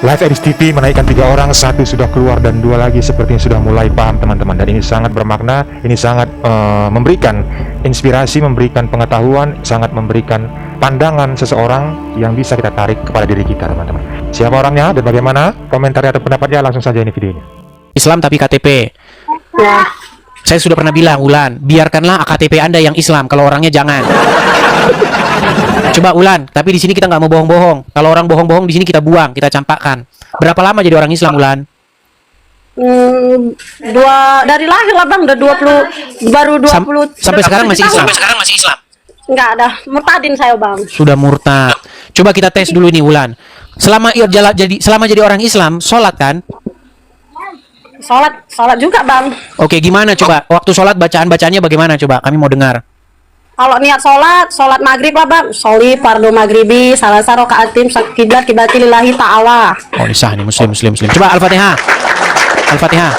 Live Edis TV menaikkan 3 orang, 1 sudah keluar dan 2 lagi sepertinya sudah mulai paham teman-teman. Dan ini sangat bermakna, ini sangat memberikan inspirasi, memberikan pengetahuan, sangat memberikan pandangan seseorang yang bisa kita tarik kepada diri kita teman-teman. Siapa orangnya dan bagaimana komentarnya atau pendapatnya, langsung saja ini videonya. Islam tapi KTP. Ya. Saya sudah pernah bilang, Ulan, biarkanlah KTP Anda yang Islam, kalau orangnya jangan. Coba Ulan, tapi di sini kita nggak mau bohong-bohong. Kalau orang bohong-bohong di sini kita buang, kita campakkan. Berapa lama jadi orang Islam, Ulan? Dari lahir lah bang, udah 20, baru 20. Sampai sekarang masih Islam. Enggak ada, murtadin saya bang. Sudah murtad. Coba kita tes dulu nih, Ulan. Selama jadi orang Islam, sholat kan? Sholat juga bang. Oke, gimana coba? Waktu sholat bacaannya bagaimana coba? Kami mau dengar. Kalau niat sholat maghrib lah bang. Sholi fardu maghribi, salasa rokaatim, kiblat lillahi ta'ala. Oh, ini sah nih, muslim. Coba Al-Fatihah. Al-Fatihah.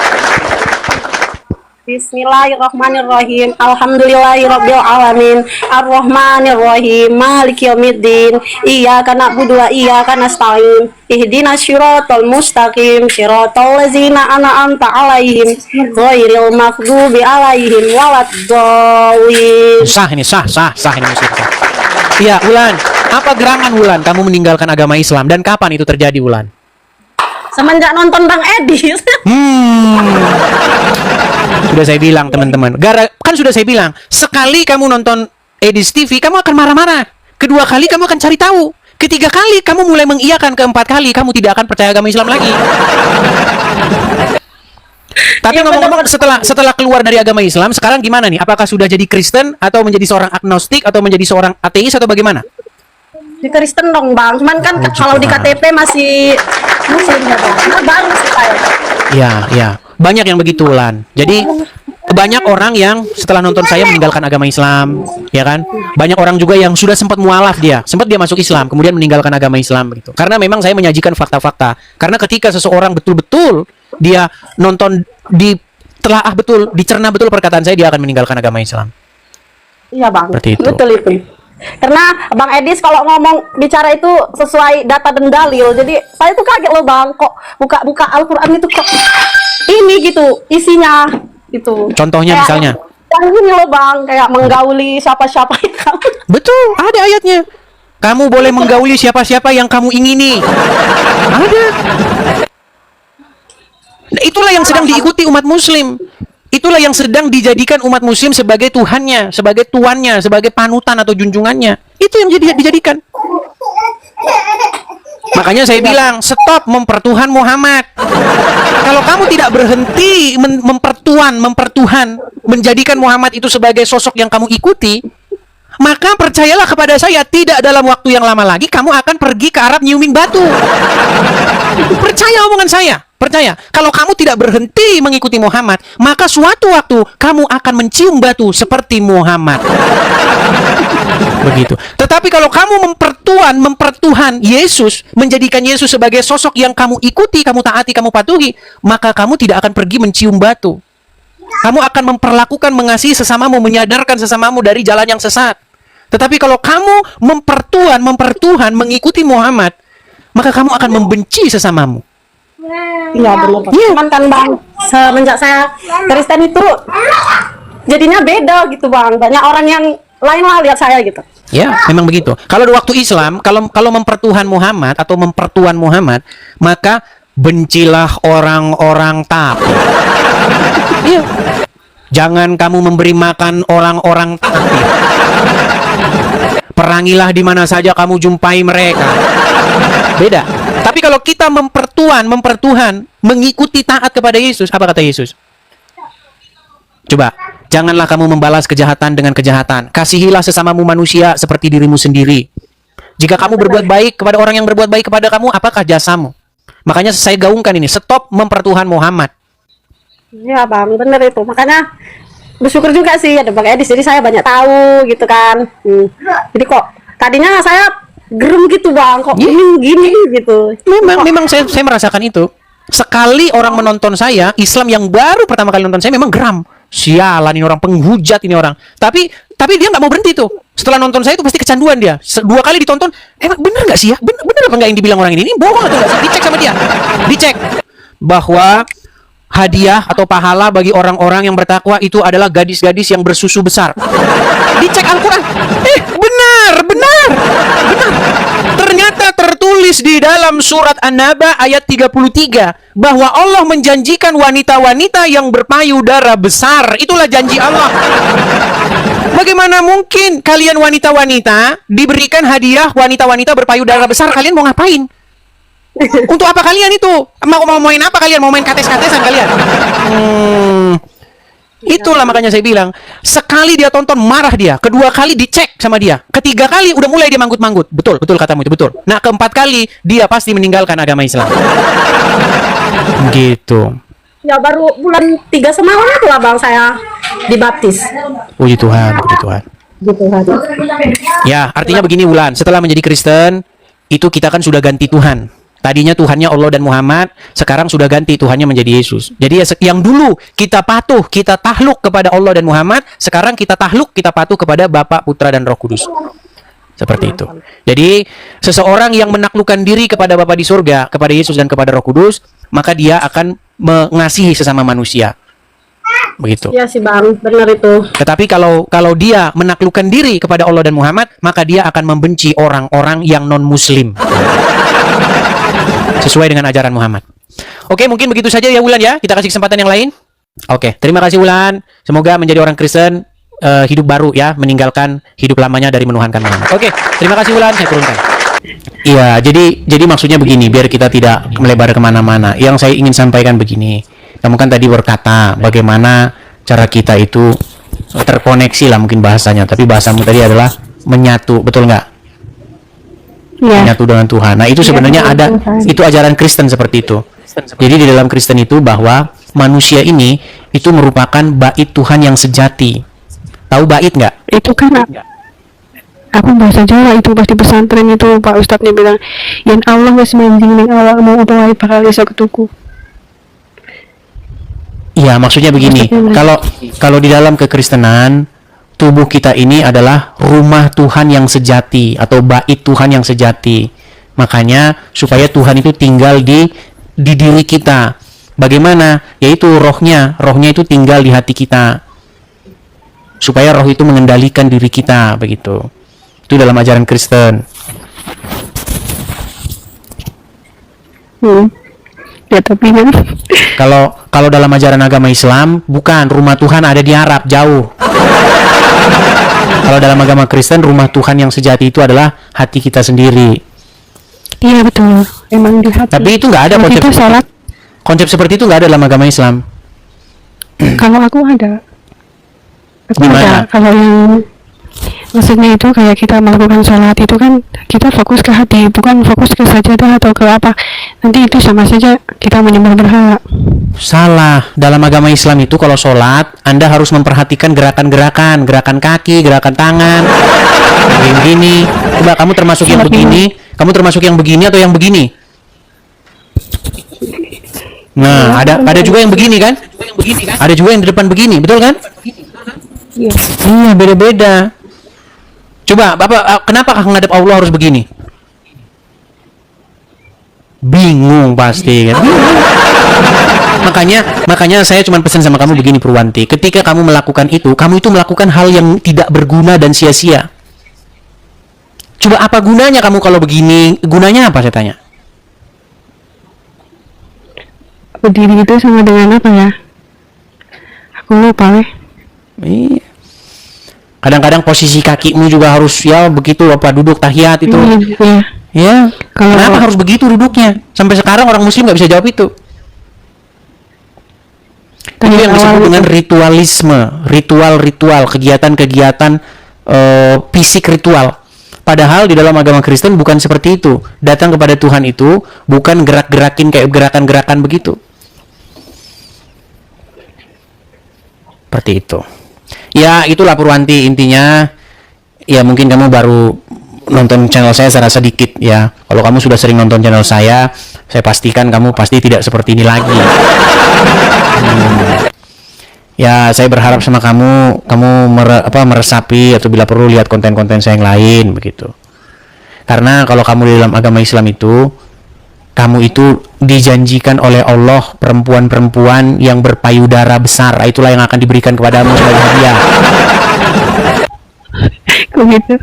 Bismillahirrahmanirrahim. Alhamdulillahirabbil alamin. Arrahmanirrahim. Maliki yaumiddin. Iyyaka na'budu wa iyyaka nasta'in. Ihdinas siratal mustaqim. Siratal ladzina an'amta 'alaihim ghairil maghdubi 'alaihim waladdallin. Sah ini muslim. Iya, Ulan. Apa gerangan Ulan kamu meninggalkan agama Islam dan kapan itu terjadi, Ulan? Semenjak nonton Bang Edis. Sudah saya bilang teman-teman. Kan sudah saya bilang, sekali kamu nonton Edis TV, kamu akan marah-marah. Kedua kali kamu akan cari tahu. Ketiga kali kamu mulai mengiyakan, keempat kali kamu tidak akan percaya agama Islam lagi. Tapi ngomong-ngomong, setelah keluar dari agama Islam, sekarang gimana nih? Apakah sudah jadi Kristen atau menjadi seorang agnostik atau menjadi seorang ateis atau bagaimana? Di Kristen dong bang, cuman kan kalau di KTP masih muslim ya bang. Nah, baru sih saya. Ya, banyak yang begitu Lan. Jadi banyak orang yang setelah nonton saya meninggalkan agama Islam, ya kan? Banyak orang juga yang sudah sempat mualaf sempat dia masuk Islam, kemudian meninggalkan agama Islam begitu. Karena memang saya menyajikan fakta-fakta. Karena ketika seseorang betul-betul dia nonton ditelaah betul, dicerna betul perkataan saya, dia akan meninggalkan agama Islam. Iya bang, seperti itu. Betul itu. Karena Bang Edis kalau ngomong bicara itu sesuai data dan dalil. Jadi saya tuh kaget loh bang, kok buka Al-Quran itu kok ini gitu isinya gitu. Contohnya kayak, misalnya yang ini loh bang, kayak menggauli siapa-siapa yang betul, ada ayatnya. Kamu boleh menggauli siapa-siapa yang kamu ingini. Ada. Nah, itulah yang sedang diikuti umat muslim. Itulah yang sedang dijadikan umat muslim sebagai Tuhannya, sebagai tuannya, sebagai panutan atau junjungannya. Itu yang dijadikan. Makanya saya bilang, stop mempertuhan Muhammad. Kalau kamu tidak berhenti mempertuhan, menjadikan Muhammad itu sebagai sosok yang kamu ikuti, maka percayalah kepada saya, tidak dalam waktu yang lama lagi kamu akan pergi ke Arab nyiumin batu. Percaya omongan saya. Percaya, kalau kamu tidak berhenti mengikuti Muhammad, maka suatu waktu kamu akan mencium batu seperti Muhammad. Begitu. Tetapi kalau kamu mempertuhan Yesus, menjadikan Yesus sebagai sosok yang kamu ikuti, kamu taati, kamu patuhi, maka kamu tidak akan pergi mencium batu. Kamu akan memperlakukan, mengasihi sesamamu, menyadarkan sesamamu dari jalan yang sesat. Tetapi kalau kamu mempertuhan, mengikuti Muhammad, maka kamu akan membenci sesamamu. Iya benar. Cuman kan bang, semenjak saya Kristen itu jadinya beda gitu bang. Banyak orang yang lain lah lihat saya gitu. Ya, memang begitu. Kalau di waktu Islam, kalau mempertuhan Muhammad atau mempertuan Muhammad, maka bencilah orang-orang taat. Iya. Jangan kamu memberi makan orang-orang taat. Perangilah di mana saja kamu jumpai mereka. Beda. Tapi kalau kita mempertuhan, mengikuti taat kepada Yesus, apa kata Yesus? Coba, janganlah kamu membalas kejahatan dengan kejahatan. Kasihilah sesamamu manusia seperti dirimu sendiri. Jika kamu berbuat baik kepada orang yang berbuat baik kepada kamu, apakah jasamu? Makanya saya gaungkan ini, stop mempertuhan Muhammad. Ya bang, bener itu. Makanya bersyukur juga sih ada Bang Edis, jadi saya banyak tahu gitu kan. Jadi kok tadinya saya gerem gitu bang, kok gini gitu. Memang saya merasakan itu. Sekali orang menonton saya, Islam yang baru pertama kali nonton saya memang geram. Sialan ini orang, penghujat ini orang. Tapi Tapi dia nggak mau berhenti tuh. Setelah nonton saya itu pasti kecanduan dia. 2 kali ditonton, emang bener nggak sih ya? Bener apa nggak yang dibilang orang ini? Ini bohong atau nggak sih? Dicek sama dia. Dicek bahwa hadiah atau pahala bagi orang-orang yang bertakwa itu adalah gadis-gadis yang bersusu besar. Dicek Al-Quran. Benar. Ternyata tertulis di dalam surat An-Naba ayat 33 bahwa Allah menjanjikan wanita-wanita yang berpayudara besar. Itulah janji Allah. Bagaimana mungkin kalian wanita-wanita diberikan hadiah wanita-wanita berpayudara besar? Kalian mau ngapain? Untuk apa kalian itu? Mau main apa kalian? Mau main kates-katesan kalian? Itulah makanya saya bilang, sekali dia tonton marah dia, kedua kali dicek sama dia, ketiga kali udah mulai dia manggut-manggut. Betul katamu itu betul. Nah, keempat kali dia pasti meninggalkan agama Islam. Gitu. Ya baru bulan 3 semalam itu lah bang saya dibaptis. Puji Tuhan, puji Tuhan. Gitu kan. Ya, artinya begini Wulan, setelah menjadi Kristen, itu kita kan sudah ganti Tuhan. Tadinya Tuhannya Allah dan Muhammad, sekarang sudah ganti Tuhannya menjadi Yesus. Jadi yang dulu kita patuh, kita tahluk kepada Allah dan Muhammad, sekarang kita tahluk, kita patuh kepada Bapa, Putra, dan Roh Kudus. Seperti itu. Jadi, seseorang yang menaklukkan diri kepada Bapa di surga, kepada Yesus dan kepada Roh Kudus, maka dia akan mengasihi sesama manusia. Begitu. Iya sih bang, benar itu. Tetapi kalau dia menaklukkan diri kepada Allah dan Muhammad, maka dia akan membenci orang-orang yang non-muslim. Sesuai dengan ajaran Muhammad. Oke, mungkin begitu saja ya Wulan ya. Kita kasih kesempatan yang lain. Oke, terima kasih Wulan. Semoga menjadi orang Kristen hidup baru ya, meninggalkan hidup lamanya dari menuhankan Muhammad. Oke, terima kasih Wulan. Saya turunkan. Iya, jadi maksudnya begini, biar kita tidak melebar kemana-mana. Yang saya ingin sampaikan begini. Kamu kan tadi berkata bagaimana cara kita itu terkoneksi lah mungkin bahasanya, tapi bahasamu tadi adalah menyatu, betul nggak? Iya. Menyatu dengan Tuhan. Nah itu sebenarnya ada, itu ajaran Kristen seperti itu. Jadi di dalam Kristen itu bahwa manusia ini itu merupakan bait Tuhan yang sejati. Tahu bait nggak? Itu kan aku bahasa Jawa itu pas di pesantren itu Pak Ustadznya bilang yang Allah wis menjing ning awakmu utawa bakal iso ketuku. Iya, maksudnya begini. Kalau di dalam kekristenan, tubuh kita ini adalah rumah Tuhan yang sejati atau bait Tuhan yang sejati. Makanya supaya Tuhan itu tinggal di diri kita. Bagaimana? Yaitu rohnya itu tinggal di hati kita. Supaya roh itu mengendalikan diri kita, begitu. Itu dalam ajaran Kristen. Ya tapi kan Kalau dalam ajaran agama Islam, bukan, rumah Tuhan ada di Arab, jauh. Kalau dalam agama Kristen, rumah Tuhan yang sejati itu adalah hati kita sendiri. iya betul, emang di hati. Tapi itu nggak ada Kalau konsep kita sholat, konsep seperti itu nggak ada dalam agama Islam. kalau aku ada. Gimana? Kalau yang maksudnya itu kayak kita melakukan sholat itu kan kita fokus ke hati, bukan fokus ke sajadah atau ke apa. Nanti itu sama saja kita menyembah berhala. Salah. Dalam agama Islam itu kalau sholat, Anda harus memperhatikan gerakan-gerakan, gerakan kaki, gerakan tangan, yang begini. Coba kamu termasuk yang begini, kamu termasuk yang begini atau yang begini? Nah, ada juga yang begini kan? Ada juga yang di depan begini, betul kan? Iya. Iya, beda-beda. Coba, Bapak, kenapa menghadap Allah harus begini? Bingung pasti kan? Makanya saya cuma pesan sama kamu begini Purwanti. Ketika kamu melakukan itu, kamu itu melakukan hal yang tidak berguna dan sia-sia. Coba apa gunanya kamu kalau begini? Gunanya apa saya tanya? Berdiri itu sama dengan apa ya? Aku lupa weh. Iya. Kadang-kadang posisi kakimu juga harus ya begitu apa duduk tahiyat itu. Iya. Ya. Kalau- Kenapa harus begitu duduknya? Sampai sekarang orang muslim nggak bisa jawab itu. Itu yang disebut dengan ritualisme, ritual-ritual, kegiatan-kegiatan fisik ritual. Padahal di dalam agama Kristen bukan seperti itu. Datang kepada Tuhan itu bukan gerak-gerakin kayak gerakan-gerakan begitu. Seperti itu. Ya, itulah Purwanti intinya. Ya, mungkin kamu baru nonton channel saya secara sedikit ya. Kalau kamu sudah sering nonton channel saya pastikan kamu pasti tidak seperti ini lagi. Ya, saya berharap sama kamu meresapi atau bila perlu lihat konten-konten saya yang lain begitu. Karena kalau kamu di dalam agama Islam itu, kamu itu dijanjikan oleh Allah perempuan-perempuan yang berpayudara besar. Itulah yang akan diberikan kepadamu sebagai hadiah. Kok gitu?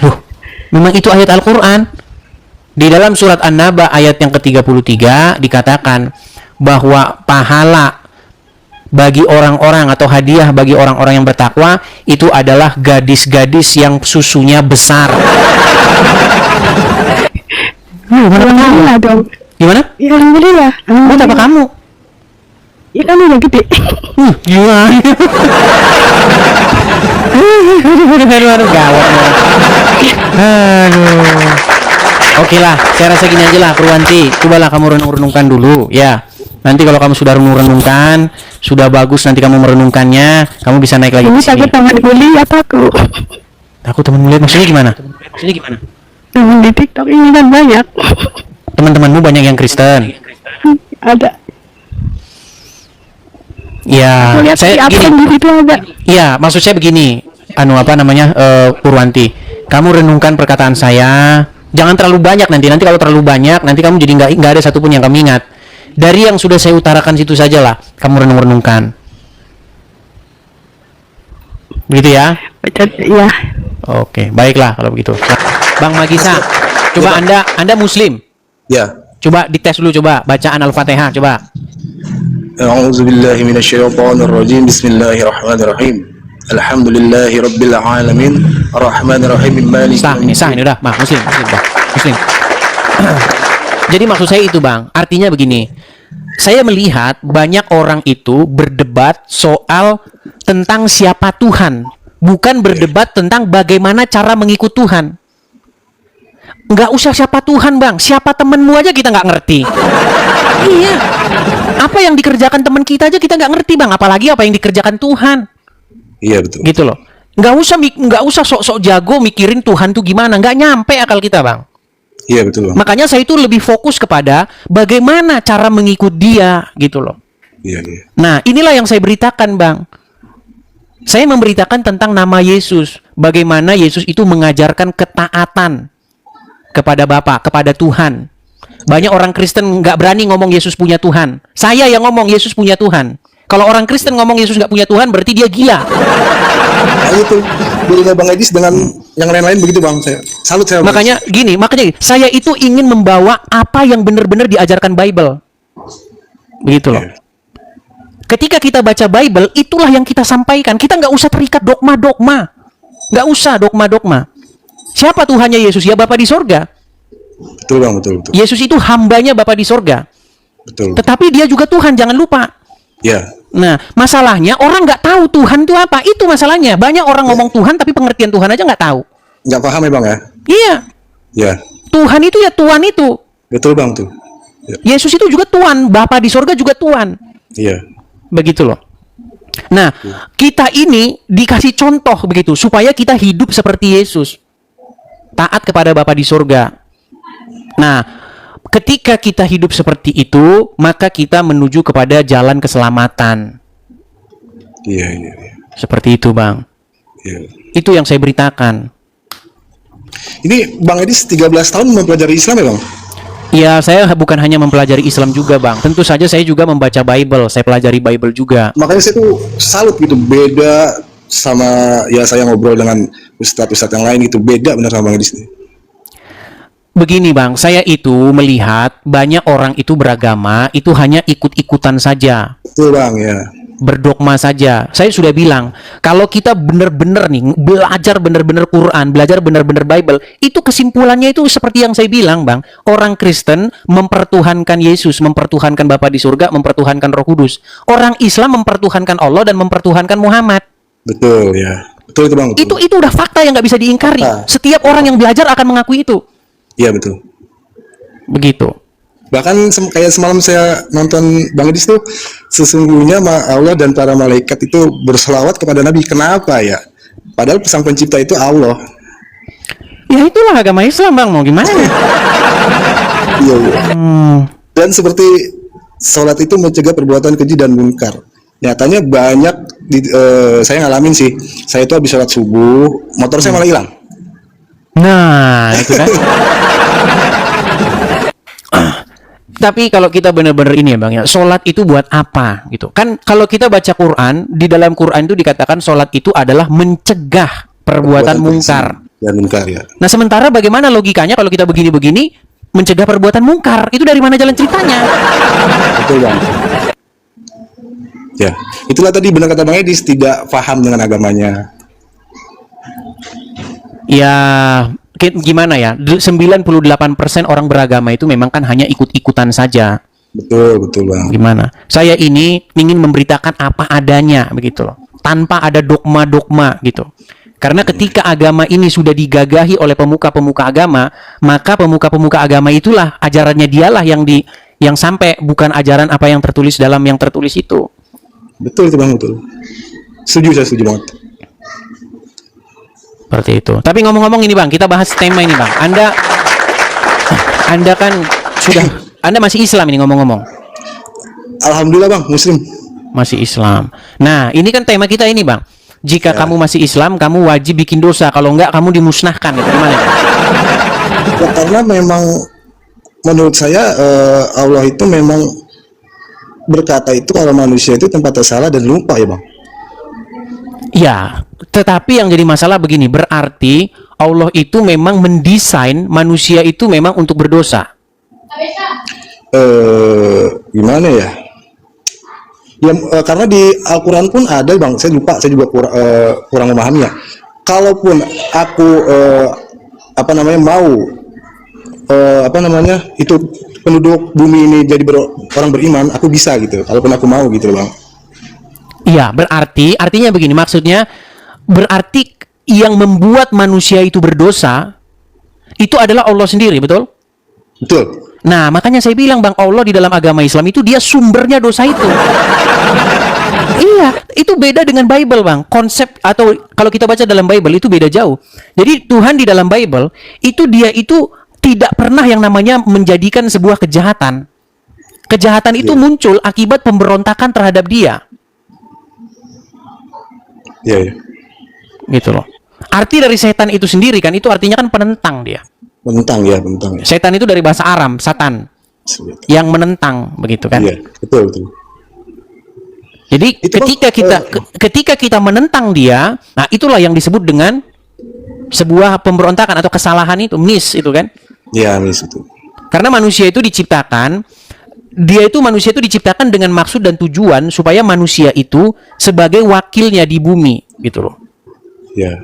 Loh, memang itu ayat Al-Quran. Di dalam surat An-Naba ayat yang ke-33 dikatakan bahwa pahala bagi orang-orang atau hadiah bagi orang-orang yang bertakwa itu adalah gadis-gadis yang susunya besar. Alhamdulillah dong. Gimana? Ya, alhamdulillah. Buat apa kamu? Ya kan udah gede. Gimana? Aduh, gawat. Aduh. Oke lah, saya rasa gini aja lah, Purwanti. Cobalah kamu renung-renungkan dulu, ya. Nanti kalau kamu sudah renung-renungkan, sudah bagus nanti kamu merenungkannya, kamu bisa naik lagi Ini ke sini. takut teman kuliah takut. Takut teman melihat, maksudnya gimana? Maksudnya gimana? Teman di TikTok ini kan banyak. Teman-temanmu banyak yang Kristen. Ada. Ya, Aku lihat di saya absen gini. di situ ada. Iya, maksud saya begini. Purwanti. Kamu renungkan perkataan saya. Jangan terlalu banyak nanti. Nanti kalau terlalu banyak, nanti kamu jadi nggak ada satupun yang kamu ingat. Dari yang sudah saya utarakan situ sajalah. Kamu renung-renungkan. Begitu ya? Ya. Oke, baiklah kalau begitu. Bang Magisa, coba Anda Muslim. Ya. Coba dites dulu, coba bacaan Al-Fatihah, coba. A'udzubillahi minasyaitonirrajim. Bismillahirrahmanirrahim. Alhamdulillahi rabbil alamin. Arrahmanirrahim. Maliki Sah ini udah, Muslim. Jadi maksud saya itu, Bang, artinya begini. Saya melihat banyak orang itu berdebat soal tentang siapa Tuhan, bukan berdebat tentang bagaimana cara mengikut Tuhan. Nggak usah siapa Tuhan, Bang. Siapa temenmu aja kita nggak ngerti. Iya. Apa yang dikerjakan teman kita aja kita nggak ngerti, Bang. Apalagi apa yang dikerjakan Tuhan. Iya betul. Gitu loh. Nggak usah sok-sok jago mikirin Tuhan tuh gimana. Nggak nyampe akal kita, Bang. Iya betul, Bang. Makanya saya itu lebih fokus kepada bagaimana cara mengikut dia, gitu loh. Iya, iya. Nah, inilah yang saya beritakan, Bang. Saya memberitakan tentang nama Yesus. Bagaimana Yesus itu mengajarkan ketaatan kepada Bapa, kepada Tuhan. Banyak orang Kristen nggak berani ngomong Yesus punya Tuhan. Saya yang ngomong Yesus punya Tuhan. Kalau orang Kristen ngomong Yesus nggak punya Tuhan, berarti dia gila. Nah, itu bedanya Bang Edis dengan yang lain-lain begitu, Bang. Saya salut saya. Bang. Makanya saya itu ingin membawa apa yang benar-benar diajarkan Bible. Begitu loh. Ketika kita baca Bible, itulah yang kita sampaikan. Kita nggak usah terikat dogma-dogma. Nggak usah dogma-dogma. Siapa Tuhannya Yesus? Ya Bapa di sorga. Betul, Bang, betul. Yesus itu hambanya Bapa di sorga. Betul. Tetapi dia juga Tuhan, jangan lupa. Ya. Nah, masalahnya orang nggak tahu Tuhan itu apa. Itu masalahnya. Banyak orang ngomong Tuhan, tapi pengertian Tuhan aja nggak tahu. Nggak paham ya, Bang ya? Iya. Ya. Tuhan itu ya Tuhan itu. Betul, Bang, tuh. Ya. Yesus itu juga Tuhan. Bapa di sorga juga Tuhan. Iya. Begitu loh. Nah, kita ini dikasih contoh begitu supaya kita hidup seperti Yesus. Taat kepada Bapa di sorga. Nah, ketika kita hidup seperti itu, maka kita menuju kepada jalan keselamatan. Iya, iya, iya. Seperti itu, Bang. Iya. Itu yang saya beritakan. Ini Bang Edis 13 tahun mempelajari Islam ya, Bang? Ya, saya bukan hanya mempelajari Islam juga, Bang. Tentu saja saya juga membaca Bible. Saya pelajari Bible juga. Makanya saya tuh salut gitu, beda sama ya saya ngobrol dengan ustadz-ustadz yang lain gitu, beda benar sama Bang Edis nih. Begini, Bang, saya itu melihat banyak orang itu beragama itu hanya ikut-ikutan saja, Betul, Bang, ya. berdogma saja. Saya sudah bilang, kalau kita benar-benar nih belajar benar-benar Quran, belajar benar-benar Bible, itu kesimpulannya itu seperti yang saya bilang, Bang. Orang Kristen mempertuhankan Yesus, mempertuhankan Bapa di surga, mempertuhankan Roh Kudus. Orang Islam mempertuhankan Allah dan mempertuhankan Muhammad. Betul, ya. Betul itu, Bang. Betul. Itu udah fakta yang nggak bisa diingkari. Fakta. Setiap orang yang belajar akan mengakui itu. Iya, betul. Begitu. Bahkan kayak semalam saya nonton Bang Edis tuh, sesungguhnya Allah dan para malaikat itu berselawat kepada Nabi. Kenapa ya? Padahal sang pencipta itu Allah. Ya itulah agama Islam, Bang. Mau gimana? Iya, iya. Dan seperti sholat itu mencegah perbuatan keji dan munkar. Nyatanya banyak saya ngalamin sih. Saya itu habis sholat subuh, motor saya malah hilang. Nah, itu kan. Tapi kalau kita benar-benar ini ya Bang ya, sholat itu buat apa gitu? Kan kalau kita baca Quran, di dalam Quran itu dikatakan sholat itu adalah mencegah perbuatan mungkar. Dan mungkar ya. Nah sementara bagaimana logikanya kalau kita begini-begini mencegah perbuatan mungkar? Itu dari mana jalan ceritanya? Betul Bang. Ya, itulah tadi benar kata Bang Edis, tidak paham dengan agamanya. Ya gimana ya, 98% orang beragama itu memang kan hanya ikut-ikutan saja. Betul Bang. Gimana? Saya ini ingin memberitakan apa adanya begitu loh, tanpa ada dogma-dogma gitu. Karena ketika agama ini sudah digagahi oleh pemuka-pemuka agama, maka pemuka-pemuka agama itulah ajarannya dialah yang sampai, bukan ajaran apa yang tertulis dalam yang tertulis itu. Betul itu Bang, betul. Saya setuju banget. Seperti itu. Tapi ngomong-ngomong ini Bang, kita bahas tema ini Bang. Anda kan Anda masih Islam ini ngomong-ngomong. Alhamdulillah Bang, Muslim. Masih Islam. Nah, ini kan tema kita ini Bang. Jika kamu masih Islam, kamu wajib bikin dosa. Kalau enggak, kamu dimusnahkan. Gitu. Gimana? Ya, karena memang menurut saya Allah itu memang berkata itu kalau manusia itu tempatnya salah dan lupa ya Bang. Ya, tetapi yang jadi masalah begini, berarti Allah itu memang mendesain manusia itu memang untuk berdosa. Gimana ya? Ya karena di Al-Quran pun ada Bang, saya lupa, saya juga kurang memahami ya. Kalaupun aku mau itu penduduk bumi ini jadi orang beriman, aku bisa gitu. Kalaupun aku mau gitu Bang. Iya, artinya begini, maksudnya berarti yang membuat manusia itu berdosa itu adalah Allah sendiri, betul? Betul. Nah, makanya saya bilang Bang, Allah di dalam agama Islam itu dia sumbernya dosa itu. Iya, itu beda dengan Bible Bang. Konsep atau kalau kita baca dalam Bible itu beda jauh. Jadi Tuhan di dalam Bible itu dia itu tidak pernah yang namanya menjadikan sebuah kejahatan. Kejahatan itu muncul akibat pemberontakan terhadap dia. Iya. Gitu loh. Arti dari setan itu sendiri kan, itu artinya kan penentang dia. Penentang ya. Setan itu dari bahasa Aram, satan. Yang menentang, begitu kan? Iya, betul. Jadi itu ketika kita menentang dia, nah itulah yang disebut dengan sebuah pemberontakan atau kesalahan itu, mis itu kan? Iya, mis itu. Karena manusia itu diciptakan dengan maksud dan tujuan supaya manusia itu sebagai wakilnya di bumi, gitu loh. Ya.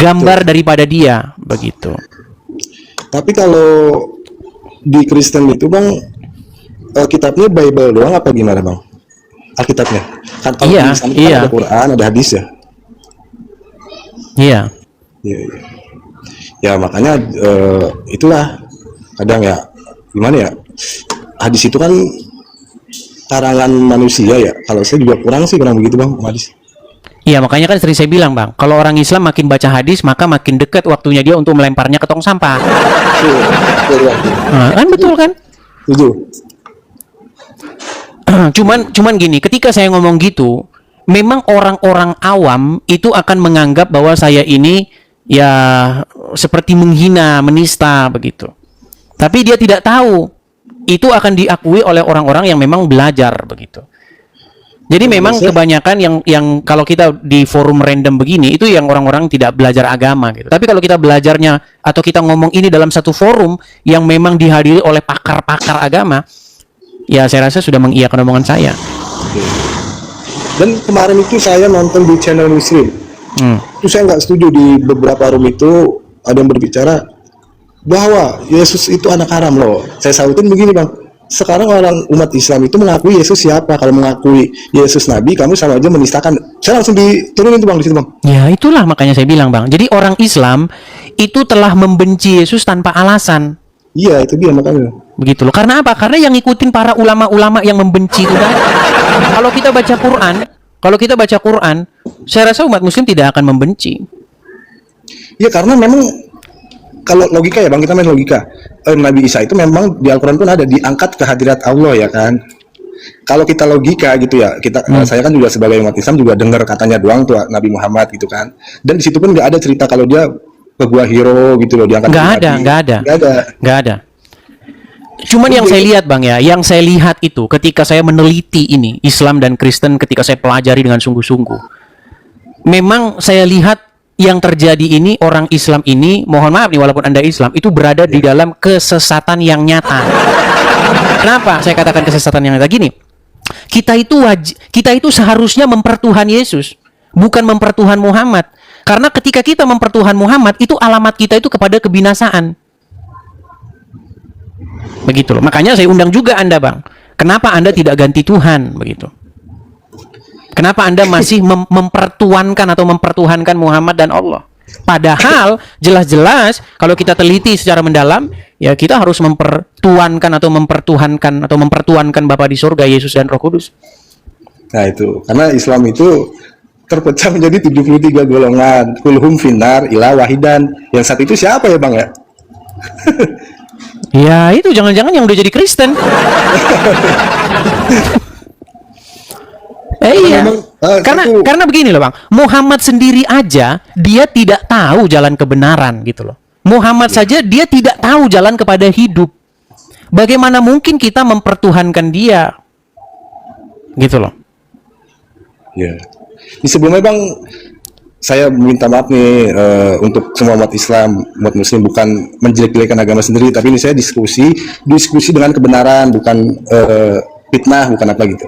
Gambar daripada dia, begitu. Tapi kalau di Kristen itu Bang, kitabnya Bible doang apa gimana Bang? Alkitabnya. Kan kalau di Islam kan ada Quran, ada hadis ya. Iya. Ya makanya itulah kadang ya gimana ya, hadis itu kan karangan manusia ya. Kalau saya juga kurang begitu Bang hadis. Iya, makanya kan sering saya bilang Bang, kalau orang Islam makin baca hadis maka makin dekat waktunya dia untuk melemparnya ke tong sampah. Nah, kan betul kan? Setuju. Cuman gini, ketika saya ngomong gitu, memang orang-orang awam itu akan menganggap bahwa saya ini ya seperti menghina, menista begitu. Tapi dia tidak tahu itu akan diakui oleh orang-orang yang memang belajar begitu. Jadi memang kebanyakan yang kalau kita di forum random begini itu yang orang-orang tidak belajar agama gitu. Tapi kalau kita belajarnya atau kita ngomong ini dalam satu forum yang memang dihadiri oleh pakar-pakar agama, ya saya rasa sudah mengiyakan omongan saya. Dan kemarin itu saya nonton di channel Muslim. Itu saya nggak setuju, di beberapa room itu ada yang berbicara bahwa Yesus itu anak haram loh. Saya sautin begini Bang. Sekarang orang umat Islam itu mengakui Yesus siapa? Kalau mengakui Yesus Nabi, kamu sama aja menistakan. Saya langsung diturunin tuh Bang di situ Bang. Ya itulah makanya saya bilang Bang. Jadi orang Islam itu telah membenci Yesus tanpa alasan. Iya itu dia makanya. Begitu loh. Karena apa? Karena yang ngikutin para ulama-ulama yang membenci itu kan. Kalau kita baca Quran, saya rasa umat Muslim tidak akan membenci. Iya karena memang kalau logika ya Bang, kita main logika. Nabi Isa itu memang di Al-Quran pun ada diangkat ke hadirat Allah ya kan. kalau kita logika gitu ya, saya kan juga sebagai umat Islam juga dengar katanya doang tuh Nabi Muhammad gitu kan. Dan di situ pun nggak ada cerita kalau dia peguah hero gitu loh, diangkat Nggak ada. Cuman yang saya lihat Bang ya, yang saya lihat itu ketika saya meneliti ini Islam dan Kristen, ketika saya pelajari dengan sungguh-sungguh, memang saya lihat yang terjadi ini, orang Islam ini, mohon maaf nih walaupun Anda Islam, itu berada di dalam kesesatan yang nyata. Kenapa saya katakan kesesatan yang nyata? Gini, kita itu seharusnya mempertuhan Yesus, bukan mempertuhan Muhammad. Karena ketika kita mempertuhan Muhammad, itu alamat kita itu kepada kebinasaan. Begitu loh. Makanya saya undang juga Anda, Bang. Kenapa Anda tidak ganti Tuhan begitu? Kenapa Anda masih mempertuankan atau mempertuhankan Muhammad dan Allah? Padahal jelas-jelas kalau kita teliti secara mendalam, ya kita harus mempertuankan atau mempertuankan Bapa di surga, Yesus dan Roh Kudus. Nah itu, karena Islam itu terpecah menjadi 73 golongan. Kulhum finnar ila wahidan. Yang satu itu siapa ya Bang ya? Ya itu jangan-jangan yang udah jadi Kristen. Iya. Karena begini loh Bang, Muhammad sendiri aja dia tidak tahu jalan kebenaran gitu loh. Muhammad saja dia tidak tahu jalan kepada hidup. Bagaimana mungkin kita mempertuhankan dia? Gitu loh. Ya. Di sebelumnya Bang, saya minta maaf nih untuk semua umat Islam, umat Muslim, bukan menjelek-jelekan agama sendiri, tapi ini saya diskusi dengan kebenaran, bukan fitnah, bukan apa gitu.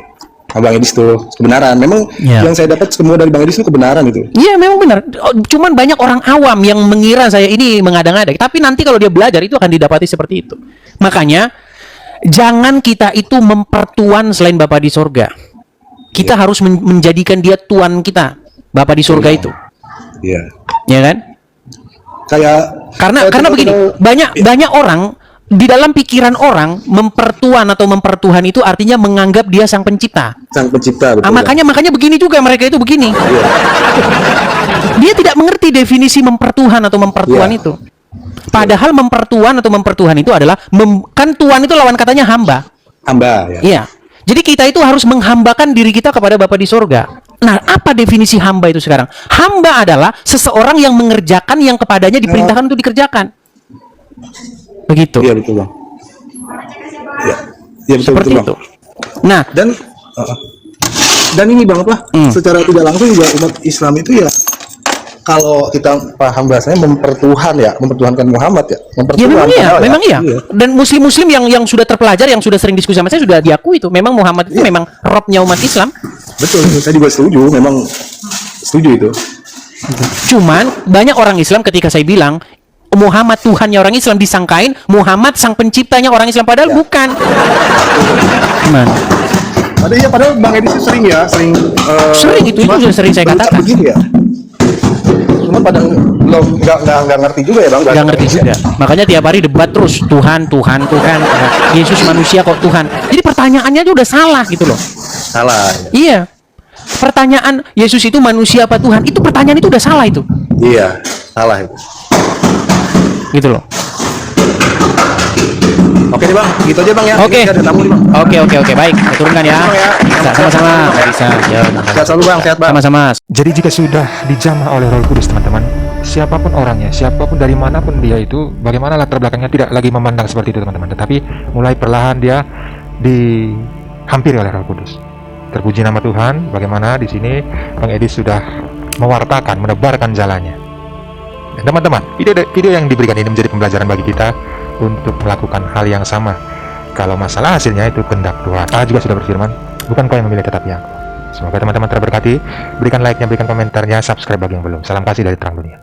Bang Edis tuh kebenaran. Memang yang saya dapat semua dari Bang Edis itu kebenaran itu. Iya, memang benar. Cuman banyak orang awam yang mengira saya ini mengada-ngada. Tapi nanti kalau dia belajar itu akan didapati seperti itu. Makanya jangan kita itu mempertuan selain Bapa di surga. Kita harus menjadikan dia Tuhan kita, Bapa di surga itu. Iya. Ya kan? Karena begini, banyak orang di dalam pikiran orang mempertuan atau mempertuhan itu artinya menganggap dia sang pencipta. Sang pencipta, betul. Makanya begini juga mereka itu begini. Dia tidak mengerti definisi mempertuhan atau mempertuan itu. Padahal mempertuan atau mempertuhan itu adalah kan Tuhan itu lawan katanya hamba. Hamba ya. Iya. Jadi kita itu harus menghambakan diri kita kepada Bapa di surga. Nah, apa definisi hamba itu sekarang? Hamba adalah seseorang yang mengerjakan yang kepadanya diperintahkan untuk dikerjakan. Begitu. Iya betul Bang. Iya betul. Seperti betul, itu. Bang. Nah, dan ini Bang apa? Secara tidak langsung juga umat Islam itu ya, kalau kita paham bahasanya mempertuhankan Muhammad ya. Memang iya. Dan muslim-muslim yang sudah terpelajar, yang sudah sering diskusi sama saya sudah diakui itu. Memang Muhammad itu memang robnya umat Islam. Betul, saya juga setuju. Memang setuju itu. Cuman banyak orang Islam ketika saya bilang Muhammad Tuhannya orang Islam disangkain Muhammad sang penciptanya orang Islam, padahal bukan. Gimana? Padahal Bang Edis sering itu sudah sering saya katakan. Begini ya. Cuma pada nggak ngerti juga ya Bang. Nggak ngerti juga. Makanya tiap hari debat terus Tuhan. Yesus manusia kok Tuhan. Jadi pertanyaannya aja udah salah gitu loh. Salah. Iya. Pertanyaan Yesus itu manusia apa Tuhan? Itu pertanyaan itu udah salah itu. Iya, salah itu. Gitu loh. Oke nih Bang, gitu aja Bang ya. Oke. Ada tamu nih Bang. Oke, baik. Saya turunkan ya. Bisa, sama-sama. Bisa. Ya, Sehat selalu Bang, sehat Bang. Sama-sama. Jadi jika sudah dijamah oleh Roh Kudus teman-teman, siapapun orangnya, siapapun dari manapun dia itu, bagaimana latar belakangnya tidak lagi memandang seperti itu teman-teman, tetapi mulai perlahan dia dihampiri oleh Roh Kudus. Terpuji nama Tuhan, bagaimana di sini Bang Edis sudah mewartakan, menebarkan jalannya. Dan teman-teman, video yang diberikan ini menjadi pembelajaran bagi kita untuk melakukan hal yang sama. Kalau masalah hasilnya itu kehendak Tuhan. Allah juga sudah berfirman, bukan kau yang memilih tetapi aku. Semoga teman-teman terberkati. Berikan like-nya, berikan komentarnya, subscribe bagi yang belum. Salam kasih dari Terang Dunia.